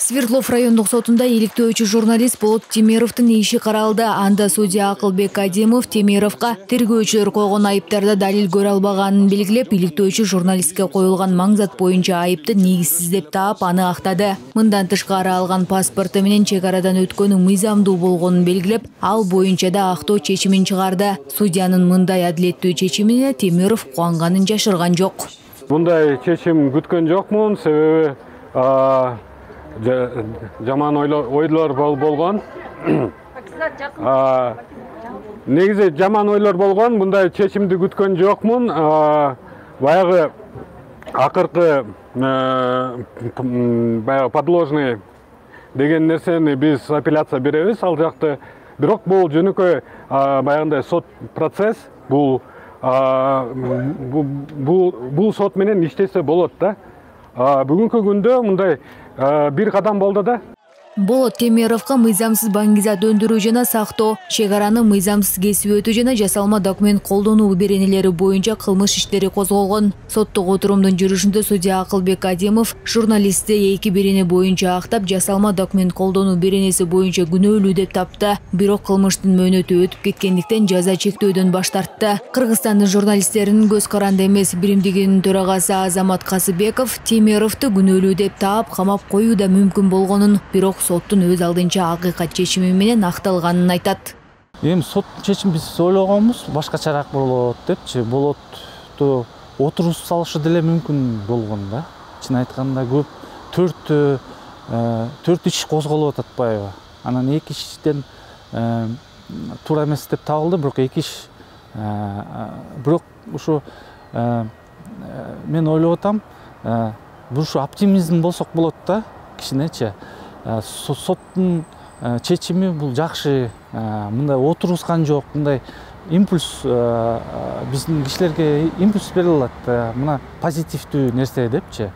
Свердлов райондук сотунда иликтөөчү журналист Болот Темировдун иши каралды. Анда судья Акылбек Адемов Темировго тергөөчүлөр койгон айыптарда далил көрө албаганын белгилеп, иликтөөчү журналистке коюлган маңзат боюнча айыпты негизсиз деп таап, аны актады. Мындан тышкары алган паспорту менен чек арадан өткөнү мыйзамдуу болгонун белгилеп, ал боюнча да актоо чечимин чыгарды. Судьянын мындай адилеттүү чечимине Темиров кубанганын жашырган жок. Мындай чечим күткөн жокмун, себеби жаман ойлор болгон. Негизи жаман ойлор болгон, мындай чечимди күткөн жокмун. Баягы акыркы баягы подложный деген нерсени биз апелляция беребиз ал жакты. Бирок бул жөнөкөй баягындай сот процесс, бул сот менен иштесе болот да. Бүгүнкү күндө мындай бир кадам болду да. Болот Темировго мыйзамсыз баңгизат өндүрүү жана сактоо, чек араны мыйзамсыз кесип өтүү жана жасалма документ колдонуу беренелери боюнча кылмыш иштери козголгон. Соттук отурумдун жүрүшүндө судья Акылбек Адемов журналистти эки берене боюнча актап, жасалма документ колдонуу беренеси боюнча күнөөлүү деп тапты. Бирок кылмыштын мөөнөтү өтүп кеткендиктен жаза чектөөдөн баш тартты. Кыргызстандын журналисттеринин көз каранды эмес биримдигинин төрагасы Азамат Касыбеков Темировду күнөөлүү деп таап, камап коюу да мүмкүн болгонун, бирок соттун өз алдынча акыйкат чечими менен акталганын айтат. Эми соттун чечими биз ойлогонбуз башкачараак болот депчи, Болотту отуруп салышы деле мүмкүн болгон да. Чын айтканда көп 4 иш козголуп атпайбы. Анан 2 иштен туура эмес деп табылды, бирок 2 иш бирок ушу мен ойлоп атам, бул ушу оптимизм болсок болот да, кичинечи. Соттун чечими бул жакшы, мындай отурускан жок, мындай импульс биздин кишилерге импульс бере алат, мына позитивдүү нерсе депчи.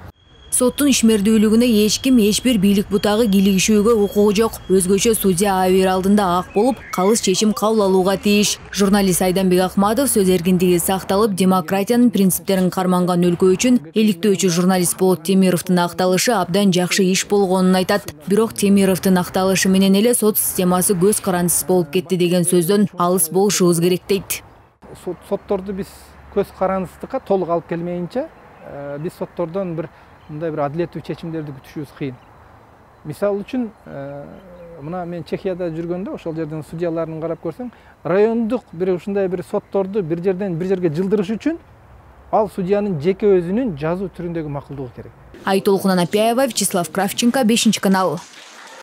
Соттун ишмердүүлүгүнө эч ким, эч бир бийлик бутагы кийлигишүүгө укугу жок. Өзгөчө судья абийир алдында ак болуп, калыс чечим кабыл алууга тийиш. Журналист Айданбек Акматов сөз эркиндиги сакталып, демократиянын принциптерин карманган өлкө үчүн иликтөөчү журналист Болот Темировдун акталышы абдан жакшы иш болгонун айтат. Бирок Темировдун акталышы менен эле сот системасы көз карандысыз болуп кетти деген сөздөн алыс болушубуз керек дейт. Сотторду биз көз карандысыздыкка толук алып келмейинче, биз соттордон мындай бир адилеттүү чечимдерди күтүшүбүз кыйын. Мисалы үчүн, мына мен Чехияда жүргөндө, ошол жердин судьяларын карап көрсөң, райондук ушундай бир сотторду бир жерден бир жерге жылдырыш үчүн ал судьянын жеке өзүнүн жазуу түрүндөгү макулдугу керек. Айтолкун Анапяева, Вячеслав Кравченко, 5 канал.